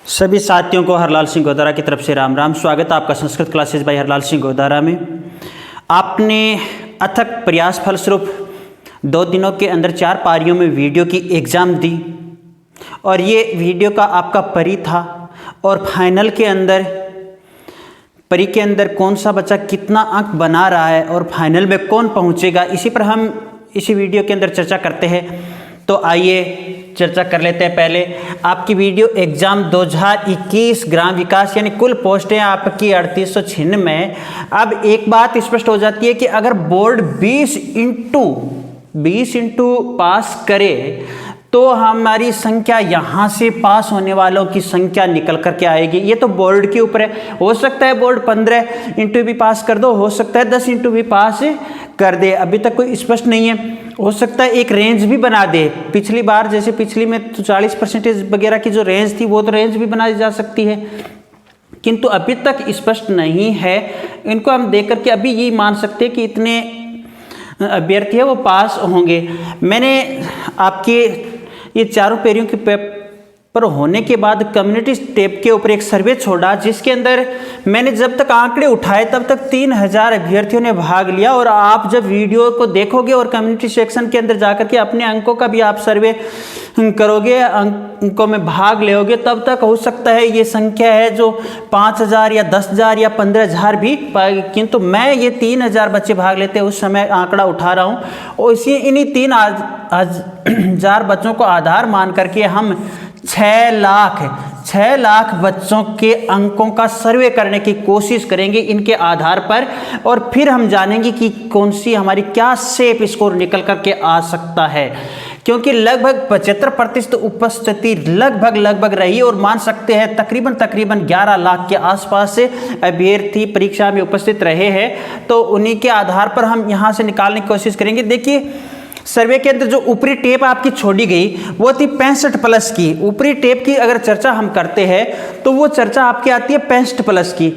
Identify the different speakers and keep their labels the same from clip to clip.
Speaker 1: सभी साथियों को हरलाल सिंह गोदारा की तरफ से राम राम। स्वागत है आपका संस्कृत क्लासेस बाय हरलाल सिंह गोदारा में। आपने अथक प्रयास फलस्वरूप 2 दिनों के अंदर 4 पारियों में वीडियो की एग्ज़ाम दी और ये वीडियो का आपका परी था और फाइनल के अंदर परी के अंदर कौन सा बच्चा कितना अंक बना रहा है और फाइनल में कौन पहुंचेगा, इसी पर हम इसी वीडियो के अंदर चर्चा करते हैं। तो आइए चर्चा कर लेते हैं। पहले आपकी वीडियो एग्ज़ाम 2021 ग्राम विकास यानी कुल पोस्टें आपकी 3896 में। अब एक बात स्पष्ट हो जाती है कि अगर बोर्ड 20 इंटू पास करे तो हमारी संख्या यहाँ से पास होने वालों की संख्या निकल कर के आएगी। ये तो बोर्ड के ऊपर है। हो सकता है बोर्ड 15 इंटू भी पास कर दो, हो सकता है 10 इंटू भी पास कर दे, अभी तक कोई स्पष्ट नहीं है। हो सकता है एक रेंज भी बना दे। पिछली बार जैसे पिछली में तो 40% वगैरह की जो रेंज थी वो तो रेंज भी बनाई जा सकती है, किंतु अभी तक स्पष्ट नहीं है। इनको हम देख करके अभी ये मान सकते हैं कि इतने अभ्यर्थी है वो पास होंगे। मैंने आपके ये चारों पेरियों के पेपर होने के बाद कम्युनिटी टैब के ऊपर एक सर्वे छोड़ा जिसके अंदर मैंने जब तक आंकड़े उठाए तब तक 3000 अभ्यर्थियों ने भाग लिया। और आप जब वीडियो को देखोगे और कम्युनिटी सेक्शन के अंदर जाकर के अपने अंकों का भी आप सर्वे करोगे, अंकों में भाग लोगे, तब तक हो सकता है ये संख्या है जो 5000 या 10000 या 15000 भी पाएगी। किंतु मैं ये 3000 बच्चे भाग लेते उस समय आंकड़ा उठा रहा हूँ और इन्हीं 3000 बच्चों को आधार मान करके हम 6 लाख बच्चों के अंकों का सर्वे करने की कोशिश करेंगे इनके आधार पर, और फिर हम जानेंगे कि कौन सी हमारी क्या सेफ स्कोर निकल करके आ सकता है। क्योंकि लगभग 75% उपस्थिति लगभग रही और मान सकते हैं तकरीबन 11 लाख के आसपास से अभ्यर्थी परीक्षा में उपस्थित रहे हैं। तो उन्हीं के आधार पर हम यहाँ से निकालने की कोशिश करेंगे। देखिए सर्वे के अंदर जो ऊपरी टेप आपकी छोड़ी गई वो थी 65+ की। ऊपरी टेप की अगर चर्चा हम करते हैं तो वो चर्चा आपकी आती है 65+ की।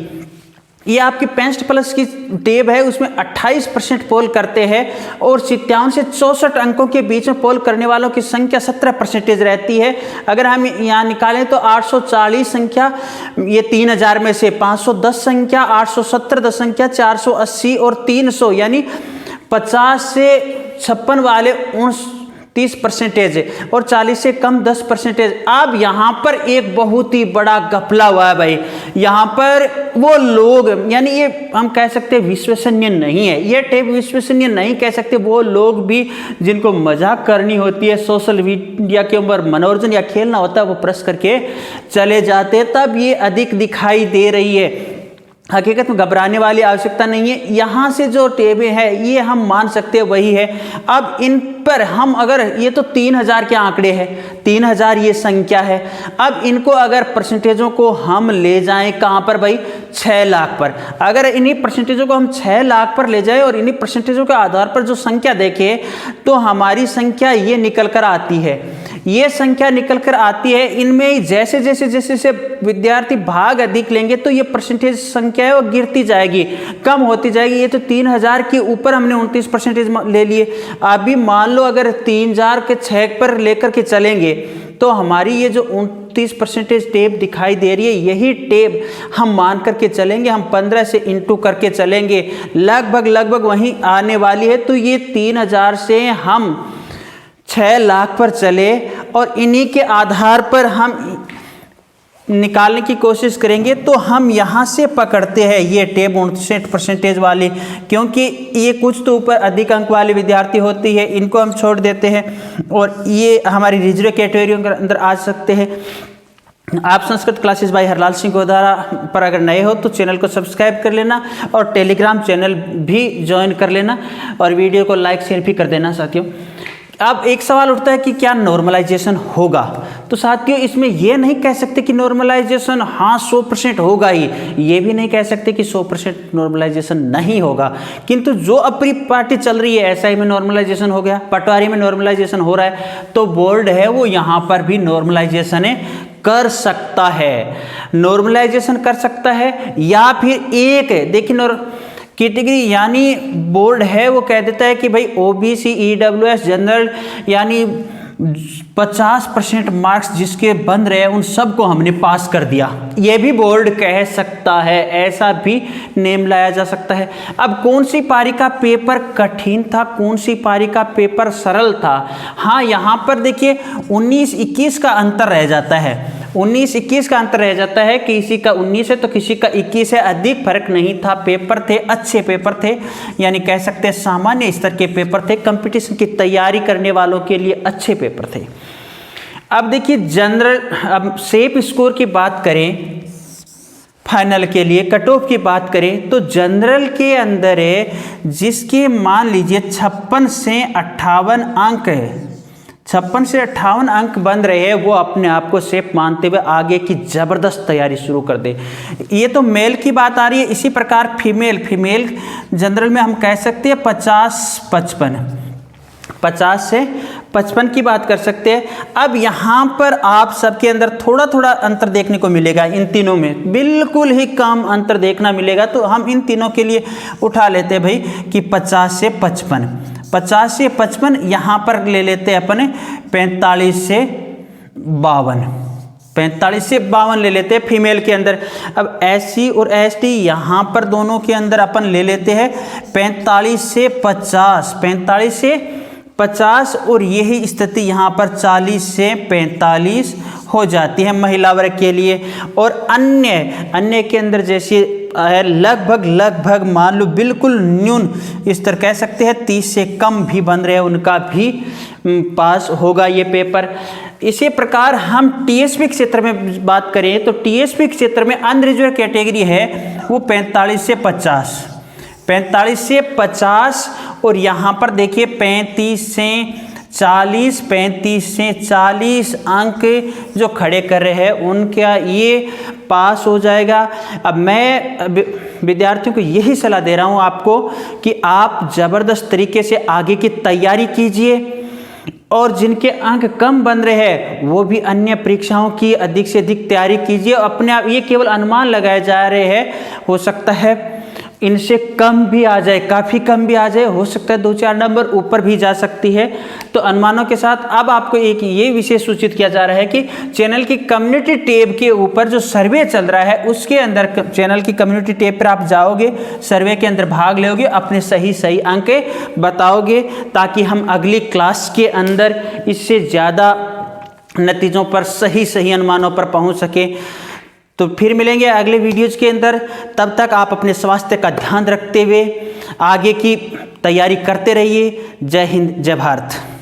Speaker 1: ये आपकी 65+ की टेप है, उसमें 28% पोल करते हैं और 57 से 64 अंकों के बीच में पोल करने वालों की संख्या 17% रहती है। अगर हम यहाँ निकालें तो 840 संख्या ये 3000 में से, 510 संख्या, 870 संख्या, 480 और 300 यानी 50 से 56 वाले 29% और 40 से कम 10%। अब यहाँ पर एक बहुत ही बड़ा घपला हुआ है भाई। यहाँ पर वो लोग यानी ये हम कह सकते हैं विश्वसनीय नहीं है, ये टेप विश्वसनीय नहीं कह सकते। वो लोग भी जिनको मजाक करनी होती है, सोशल मीडिया के ऊपर मनोरंजन या खेलना होता है, वो प्रेस करके चले जाते हैं, तब ये अधिक दिखाई दे रही है। हकीकत में घबराने वाली आवश्यकता नहीं है। यहाँ से जो टेबें हैं ये हम मान सकते हैं वही है। अब इन पर हम अगर ये तो 3000 के आंकड़े हैं, 3000 ये संख्या है। अब इनको अगर परसेंटेजों को हम ले जाएं कहाँ पर भाई, 6 लाख पर। अगर इन्हीं परसेंटेजों को हम 6 लाख पर ले जाएं और इन्हीं परसेंटेजों के आधार पर जो संख्या देखें तो हमारी संख्या ये निकल कर आती है। ये संख्या निकल कर आती है। इनमें जैसे जैसे विद्यार्थी भाग अधिक लेंगे तो ये परसेंटेज संख्या है वो गिरती जाएगी, कम होती जाएगी। ये तो 3000 के ऊपर हमने 29% ले लिए। अभी मान लो अगर 3000 के 6 पर लेकर के चलेंगे तो हमारी ये जो 29% टेप दिखाई दे रही है, यही टेप हम मान करके चलेंगे, हम 15 से इंटू करके चलेंगे, लगभग वहीं आने वाली है। तो ये 3000 से हम 6 लाख पर चले और इन्हीं के आधार पर हम निकालने की कोशिश करेंगे। तो हम यहाँ से पकड़ते हैं ये टेप 59% वाली, क्योंकि ये कुछ तो ऊपर अधिक अंक वाले विद्यार्थी होती है, इनको हम छोड़ देते हैं और ये हमारी रिजर्व कैटेगरी के अंदर आ सकते हैं। आप संस्कृत क्लासेस बाय हरलाल सिंह गोदारा पर अगर नए हो तो चैनल को सब्सक्राइब कर लेना और टेलीग्राम चैनल भी ज्वाइन कर लेना और वीडियो को लाइक शेयर भी कर देना साथियों। अब एक सवाल उठता है कि क्या नॉर्मलाइजेशन होगा, तो साथियों इसमें यह नहीं कह सकते कि नॉर्मलाइजेशन हाँ 100% होगा ही, ये भी नहीं कह सकते कि 100% नॉर्मलाइजेशन नहीं होगा। किंतु जो अपनी पार्टी चल रही है, एसआई में नॉर्मलाइजेशन हो गया, पटवारी में नॉर्मलाइजेशन हो रहा है, तो बोर्ड है वो यहाँ पर भी नॉर्मलाइजेशन कर सकता है, नॉर्मलाइजेशन कर सकता है। या फिर एक देखिए कैटेगरी यानी बोर्ड है वो कह देता है कि भाई ओबीसी, ईडब्ल्यूएस, जनरल यानी 50% मार्क्स जिसके बन रहे उन सबको हमने पास कर दिया, ये भी बोर्ड कह सकता है, ऐसा भी नेम लाया जा सकता है। अब कौन सी पारी का पेपर कठिन था, कौन सी पारी का पेपर सरल था? हाँ, यहाँ पर देखिए 19-21 का अंतर रह जाता है, 19-21 का अंतर रह जाता है, किसी का 19 है तो किसी का 21 है, अधिक फर्क नहीं था। पेपर थे, अच्छे पेपर थे, यानी कह सकते हैं सामान्य स्तर के पेपर थे, कंपटीशन की तैयारी करने वालों के लिए अच्छे पेपर थे। अब देखिए जनरल, अब सेफ स्कोर की बात करें, फाइनल के लिए कट ऑफ की बात करें तो जनरल के अंदर है जिसके मान लीजिए 56 से 58 अंक है, 56 से 58 अंक बन रहे हैं, वो अपने आप को सेफ मानते हुए आगे की ज़बरदस्त तैयारी शुरू कर दे। ये तो मेल की बात आ रही है। इसी प्रकार फीमेल जनरल में हम कह सकते हैं 50 से 55 की बात कर सकते हैं। अब यहाँ पर आप सबके अंदर थोड़ा थोड़ा अंतर देखने को मिलेगा, इन तीनों में बिल्कुल ही कम अंतर देखना मिलेगा, तो हम इन तीनों के लिए उठा लेते हैं भाई कि 50 से 55, यहाँ पर ले लेते हैं अपने 45 से 52 ले लेते हैं फीमेल के अंदर। अब SC और ST यहाँ पर दोनों के अंदर अपन ले लेते हैं 45 से 50 और यही स्थिति यहाँ पर 40 से 45 हो जाती है महिला वर्ग के लिए। और अन्य के अंदर जैसे लगभग मान लो बिल्कुल न्यून स्तर कह सकते हैं, 30 से कम भी बन रहे हैं, उनका भी पास होगा ये पेपर। इसी प्रकार हम TSP क्षेत्र में बात करें तो TSP क्षेत्र में अनरिजर्व कैटेगरी है वो 45 से 50 और यहाँ पर देखिए 35 से 40 अंक जो खड़े कर रहे हैं उनका ये पास हो जाएगा। अब मैं विद्यार्थियों को यही सलाह दे रहा हूँ आपको कि आप ज़बरदस्त तरीके से आगे की तैयारी कीजिए, और जिनके अंक कम बन रहे हैं वो भी अन्य परीक्षाओं की अधिक से अधिक तैयारी कीजिए। अपने आप ये केवल अनुमान लगाए जा रहे हैं, हो सकता है इनसे कम भी आ जाए, काफ़ी कम भी आ जाए, हो सकता है 2-4 नंबर ऊपर भी जा सकती है। तो अनुमानों के साथ अब आपको एक ये विषय सूचित किया जा रहा है कि चैनल की कम्युनिटी टैब के ऊपर जो सर्वे चल रहा है उसके अंदर चैनल की कम्युनिटी टैब पर आप जाओगे, सर्वे के अंदर भाग लोगे, अपने सही अंक बताओगे, ताकि हम अगली क्लास के अंदर इससे ज़्यादा नतीजों पर सही अनुमानों पर पहुँच सके। तो फिर मिलेंगे अगले वीडियोज़ के अंदर, तब तक आप अपने स्वास्थ्य का ध्यान रखते हुए आगे की तैयारी करते रहिए। जय हिंद, जय भारत।